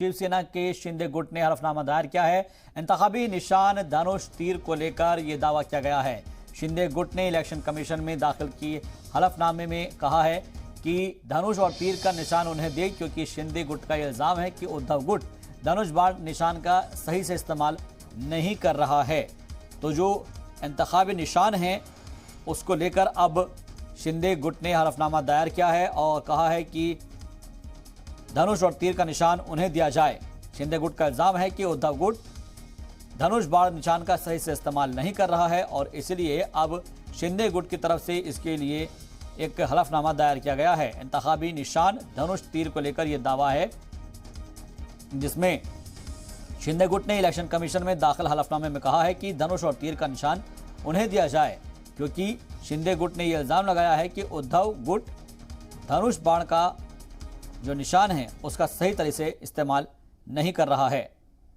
शिवसेना के शिंदे गुट ने हलफनामा दायर किया है। इंतखाबी निशान धनुष तीर को लेकर यह दावा किया गया है। शिंदे गुट ने इलेक्शन कमीशन में दाखिल की हलफनामे में कहा है कि धनुष और तीर का निशान उन्हें दे, क्योंकि शिंदे गुट का इल्जाम है कि उद्धव गुट धनुष बाण निशान का सही से इस्तेमाल नहीं कर रहा है। तो जो इंतखाबी निशान है उसको लेकर अब शिंदे गुट ने हलफनामा दायर किया है और कहा है कि धनुष और तीर का निशान उन्हें दिया जाए। शिंदे गुट का इल्जाम है कि उद्धव गुट धनुष बाण निशान का सही से इस्तेमाल नहीं कर रहा है और इसलिए अब शिंदे गुट की तरफ से इसके लिए एक हलफनामा दायर किया गया है। इंतखाबी निशान धनुष तीर को लेकर यह दावा है, जिसमें शिंदे गुट ने इलेक्शन कमीशन में दाखिल हलफनामे में कहा है कि धनुष और तीर का निशान उन्हें दिया जाए, क्योंकि शिंदे गुट ने यह इल्जाम लगाया है कि उद्धव गुट धनुष बाण का जो निशान है उसका सही तरह से इस्तेमाल नहीं कर रहा है।